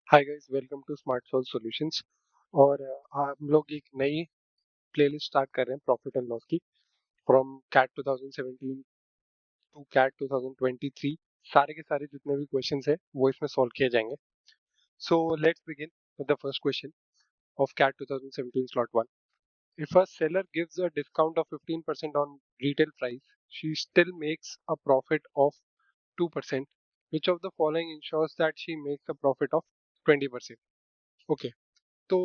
Hi guys, welcome to Smart Solve Solutions. और हम लोग एक नई प्लेलिस्ट स्टार्ट कर रहे हैं प्रॉफिट एंड लॉस की, फ्रॉम कैट 2017 टू कैट 2023। सारे के सारे जितने भी क्वेश्चंस है वो इसमें सॉल्व किए जाएंगे। So let's begin with the first question of CAT 2017 slot 1. If a seller gives a discount of 15% on retail price, she still makes a profit of 2%. Which of the following ensures that she makes a profit of 20%? Okay, तो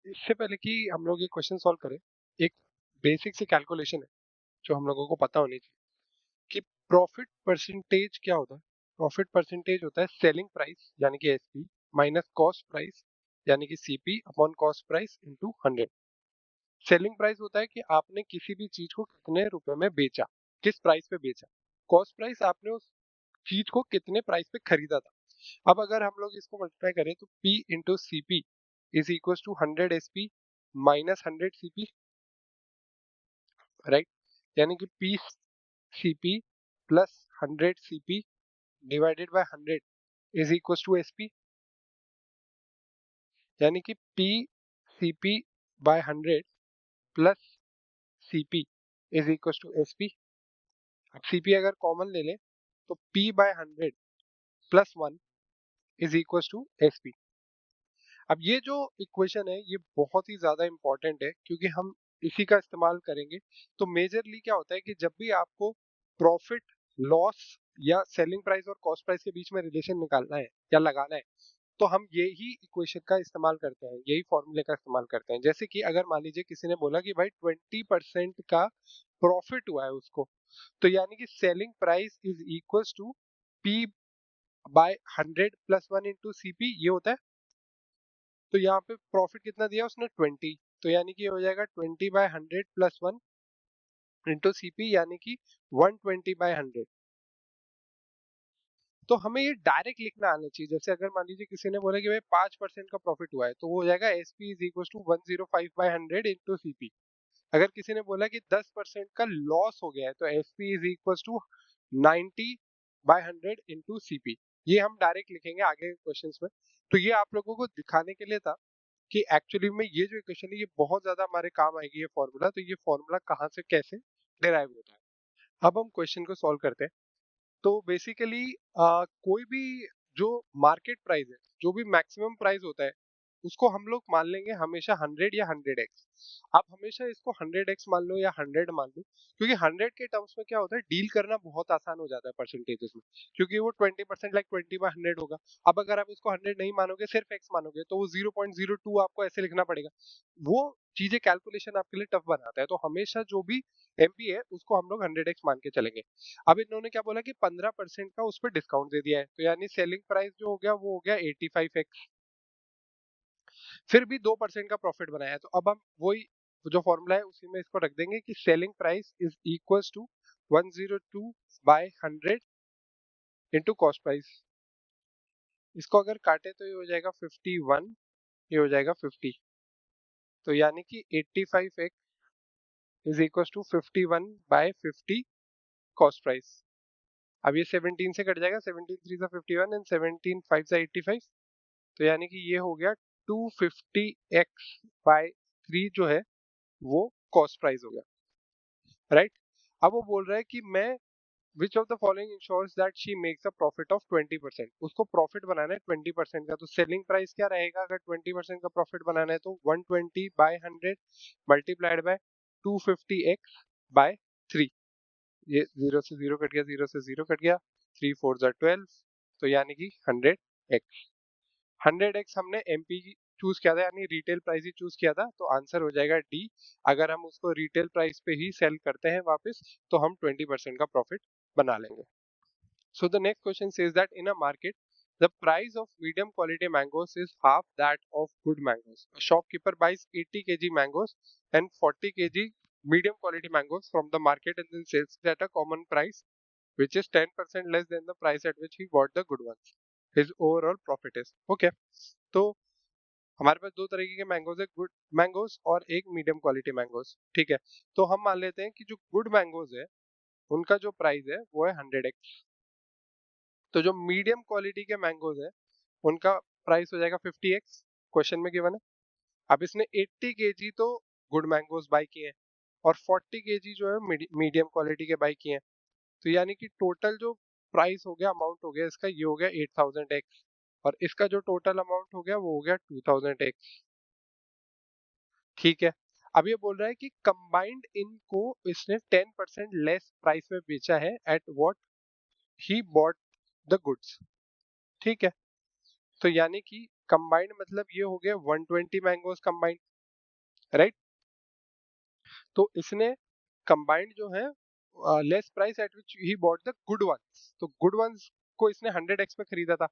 इससे पहले कि हम लोग ये question solve करें, एक basic सी calculation है जो हम लोगों को पता होनी चाहिए कि प्रॉफिट परसेंटेज क्या होता है। प्रॉफिट परसेंटेज होता है सेलिंग प्राइस यानी कि एसपी माइनस कॉस्ट प्राइस यानी कि CP upon cost price into 100। Selling price होता है कि आपने किसी भी चीज को कितने रुपए में बेचा, किस प्राइस पे बेचा। कॉस्ट प्राइस आपने उस चीज को कितने प्राइस पे खरीदा था। अब अगर हम लोग इसको मल्टीप्लाई करें तो P into C P is equal to 100 SP minus 100 CP, right. यानी कि P CP plus 100 CP divided by 100 is equal to SP। यानी कि P CP by 100 plus CP is equal to SP। अब CP अगर common ले लें तो P by 100 plus 1 is equal to SP। अब ये जो इक्वेशन है ये बहुत ही ज्यादा इंपॉर्टेंट है क्योंकि हम इसी का इस्तेमाल करेंगे। तो मेजरली क्या होता है कि जब भी आपको प्रॉफिट लॉस या सेलिंग प्राइस और कॉस्ट प्राइस के बीच में रिलेशन निकालना है या लगाना है, तो हम यही इक्वेशन का इस्तेमाल करते हैं, यही फॉर्मूले का इस्तेमाल करते हैं। जैसे कि अगर मान लीजिए किसी ने बोला कि भाई 20% का प्रॉफिट हुआ है उसको, तो यानी कि selling price is equal to P by 100 plus 1 into CP, ये होता है। तो यहाँ पे प्रॉफिट कितना दिया उसने 20, तो यानी कि हो जाएगा 20 बाय 100 प्लस 1 इंटू सीपी यानी कि 120 बाय 100। तो हमें ये डायरेक्ट लिखना आना चाहिए। जैसे अगर मान लीजिए किसी ने बोला कि भाई 5% का प्रॉफिट हुआ है, तो वो हो जाएगा S P is equal to 105 by 100 into CP. अगर किसी ने बोला कि 10% का लॉस हो गया है, तो S P is equal to 90 by 100 into CP. ये हम डायरेक्ट लिखेंगे आगे क्वेश्चंस में। तो ये आप लोगों को दिखाने के लिए था कि एक्चुअली में ये जो इक्वेशन है ये बहुत ज्यादा हमारे काम आएगी ये फॉर्मूला। तो ये फॉर्मूला कहाँ से कैसे डिराइव होता है, अब हम क्वेश्चन को सॉल्व करते हैं। तो बेसिकली कोई भी जो मार्केट प्राइस है, जो भी मैक्सिमम प्राइस होता है, उसको हम लोग मान लेंगे हमेशा 100 या 100x। आप हमेशा इसको 100x मान लो या 100 मान लो, क्योंकि 100 के टर्म्स में क्या होता है, डील करना बहुत आसान हो जाता है परसेंटेजेस में, क्योंकि वो 20% लाइक 20/100 होगा। अब अगर आप उसको 100 नहीं मानोगे, सिर्फ x मानोगे, तो वो 0.02 आपको ऐसे लिखना पड़ेगा। वो चीजें कैलकुलेशन आपके लिए टफ बनाता है। तो हमेशा जो भी एमपी है उसको हम लोग 100x मान के चलेंगे। अब इन्होंने क्या बोला कि 15% का उस पर डिस्काउंट दे दिया है, तो यानी सेलिंग प्राइस जो हो गया वो हो गया 85x। फिर भी 2% का प्रॉफिट बनाया है, तो अब हम वही जो फॉर्मूला है उसी में इसको रख देंगे कि selling price is equal to 102 by 100 into cost price. इसको अगर काटे तो ये हो जाएगा 51, ये हो जाएगा 50। तो यानी कि 85x is equal to 51 by 50 cost price. अब ये 17 से कट जाएगा, 17 3 से 51 एंड 17 5 से 85। तो यानी कि ये हो गया 250x बाय 3 जो है वो कॉस्ट प्राइस हो गया, राइट। अब वो बोल रहा है कि मैं which of the following ensures that she makes a profit of 20%। उसको प्रॉफिट बनाना है 20% का। तो सेलिंग प्राइस क्या रहेगा अगर 20% का प्रॉफिट बनाना है, तो 120 bye 100 multiplied by 250x bye 3। ये 0 से 0 कट गया, 0 से 0 कट गया, 3 4 जा 12, तो यानी कि 100x। 100x हमने एमपी चूज किया था, यानी रिटेल प्राइस ही चूज किया था, तो आंसर हो जाएगा डी। अगर हम उसको रिटेल प्राइस पे ही सेल करते हैं वापस, तो हम 20% का प्रॉफिट बना लेंगे। So the next question says that in a market the price of medium quality mangoes is half that of good mangoes. A shopkeeper buys 80 kg mangoes and 40 kg medium quality mangoes from the market and then sells it at a common price which is 10% less than the price at which he bought the good ones. His overall profit is okay. तो हमारे पास दो तरीके के mangoes है, good mangoes और एक medium quality mangoes, ठीक है। तो हम मान लेते हैं कि जो गुड मैंगोज है उनका जो प्राइस है वो है 100x। तो जो मीडियम क्वालिटी के मैंगोज है उनका प्राइस हो जाएगा 50x, क्वेश्चन में गिवन है। अब इसने 80 केजी तो गुड मैंगोज बाई किए हैं और 40 केजी जो है मीडियम क्वालिटी के बाई किए हैं, तो यानी कि टोटल जो प्राइस हो गया, अमाउंट हो गया इसका, ये हो गया 8000x, और इसका जो टोटल अमाउंट हो गया वो हो गया 2000x। ठीक है, अब ये बोल रहा है कि कंबाइंड इनको इसने 10% लेस प्राइस में बेचा है at what he bought the goods. ठीक है, तो यानी कि कंबाइंड मतलब ये हो गया 120 मैंगोज कंबाइंड, राइट। तो इसने कंबाइंड जो है less price at which he bought the good ones, तो गुड वंस को इसने 100x पे खरीदा था,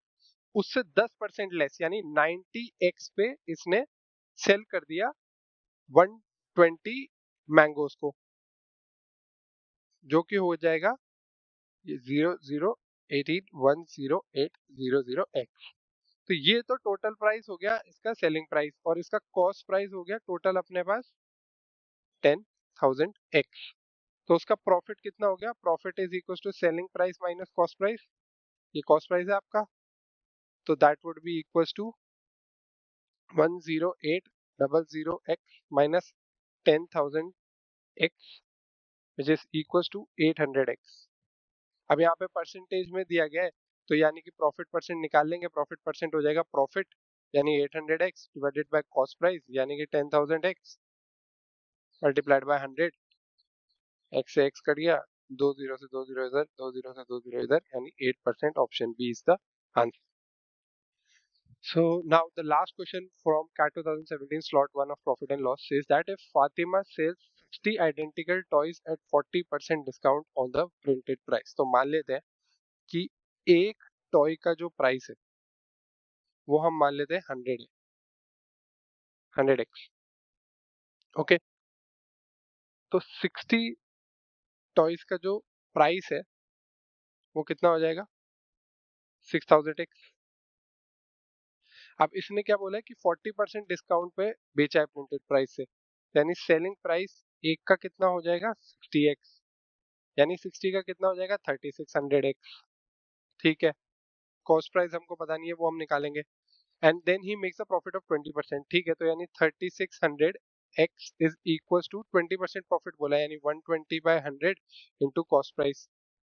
उससे 10% लेस यानी 90x पे इसने सेल कर दिया 120 मैंगोज को, जो कि हो जाएगा 0.0181080x। तो ये तो टोटल प्राइस हो गया इसका सेलिंग प्राइस, और इसका कॉस्ट प्राइस हो गया टोटल अपने पास 10,000x। तो उसका प्रॉफिट कितना हो गया, profit is equal to selling price minus cost price, ये कॉस्ट प्राइस है आपका, तो that would be equal to 10800x minus 10,000x which is equal to 800x। अब यहाँ पे परसेंटेज में दिया गया है, तो यानी कि प्रॉफिट परसेंट निकाल लेंगे, प्रॉफिट परसेंट हो जाएगा प्रॉफिट यानी 800x divided by cost price यानी कि 10,000x मल्टीप्लाइड बाय 100, x से x कट गया, 20 से 20 इधर, 20 से 20 इधर, यानी 8%, option B is the answer. So now the last question from CAT 2017 slot 1 of profit and loss says that if Fatima sells 60 identical toys at 40% discount on the printed price, तो मान लेते हैं कि एक टॉय का जो price है वो हम मान लेते हैं 100 है, 100x। ओके, तो 60 टॉयज का जो प्राइस है वो कितना हो जाएगा, 6000x। अब इसने क्या बोला है कि 40% डिस्काउंट पे बेचा है प्रिंटेड प्राइस से, यानी सेलिंग प्राइस एक का कितना हो जाएगा 60x, यानी 60 का कितना हो जाएगा 3600x। ठीक है, कॉस्ट प्राइस हमको पता नहीं है, वो हम निकालेंगे, and then he makes a profit of 20%। ठीक है, तो यानी 3600x is equal to 20% profit बोला है, यानी 120/100 इंटू कॉस्ट प्राइस,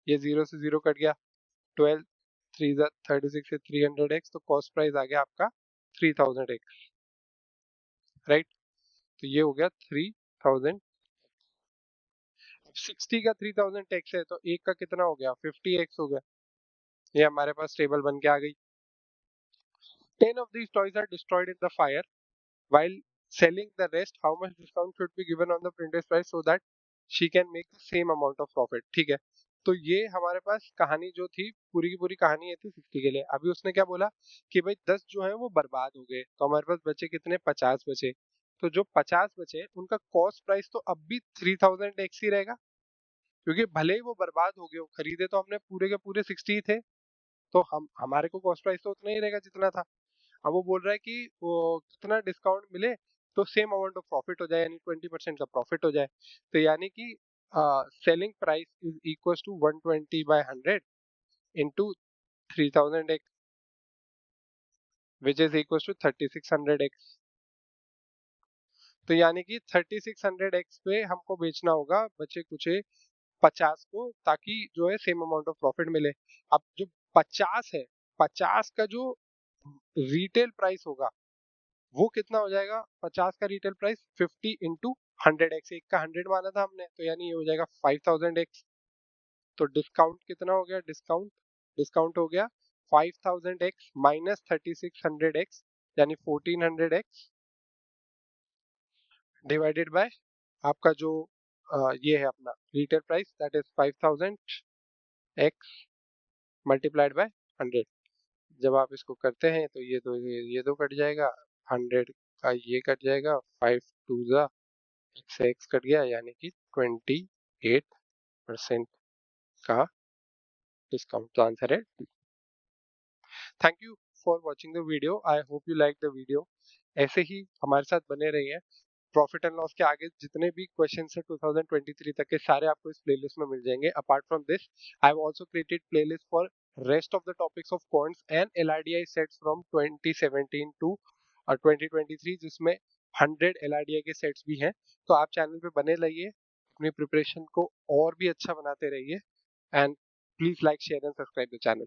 ये 0 से 0 कट गया, 12 3 36 से 300x, तो कॉस्ट प्राइस आ गया आपका 3000x, राइट। तो ये हो गया 3000। 60 का 3000x है तो एक का कितना हो गया 50x हो गया, ये हमारे पास टेबल बन के आ गई। 10 of these toys are destroyed in the fire. While selling the rest, how much discount should be given on the printed price so that she can make the same amount of profit? ठीक है, तो ये हमारे पास कहानी जो थी, पूरी की पूरी कहानी ये थी 60 के लिए। अभी उसने क्या बोला कि भाई 10 जो है वो बर्बाद हो गए, तो हमारे पास बचे कितने, 50 बचे। तो जो 50 बचे उनका कॉस्ट प्राइस तो अब भी 3000x ही रहेगा, क्योंकि भले ही वो बर्बाद हो गए, खरीदे तो हमने पूरे के पूरे 60 ही थे, तो हम हमारे को कॉस्ट प्राइस तो उतना ही रहेगा जितना था। अब वो बोल रहा है कि वो कितना डिस्काउंट मिले तो सेम अमाउंट ऑफ प्रॉफिट हो जाए, यानी 20% का प्रॉफिट हो जाए, तो यानी कि selling price is equal to 120/100 into 3000x which is equal to 3600x। तो यानी कि 3600x पे हमको बेचना होगा बचे कुचे 50 को, ताकि जो है सेम अमाउंट ऑफ प्रॉफिट मिले। अब जो 50 है, 50 का जो रिटेल प्राइस होगा वो कितना हो जाएगा, 50 का रिटेल प्राइस 50 इंटू 100x, एक का 100 माना था हमने, तो यानी ये हो जाएगा 5000x। तो डिस्काउंट कितना हो गया, डिस्काउंट डिस्काउंट हो गया 5000x माइनस 3600x, यानी 1400x डिवाइडेड बाय आपका जो ये है अपना retail price, that is 5000x multiplied by 100। जब आप इसको करते हैं तो ये तो कट जाएगा, 100 का ये कट जाएगा, 5 2 जा x कट गया, यानी कि 28% का डिस्काउंट। तो आंसर है। Thank you for watching the video, I hope you like the video. ऐसे ही हमारे साथ बने रहिए। प्रॉफिट एंड लॉस के आगे जितने भी क्वेश्चन है 2023 तक के सारे आपको इस प्लेलिस्ट में मिल जाएंगे। Apart from this I have also created playlist for rest of the topics of quants and LRDI sets from 2017 to 2023 जिसमें 100 LRDI के सेट्स भी हैं। तो आप चैनल पे बने रहिए, अपनी प्रिपरेशन को और भी अच्छा बनाते रहिए, and please like share and subscribe the channel.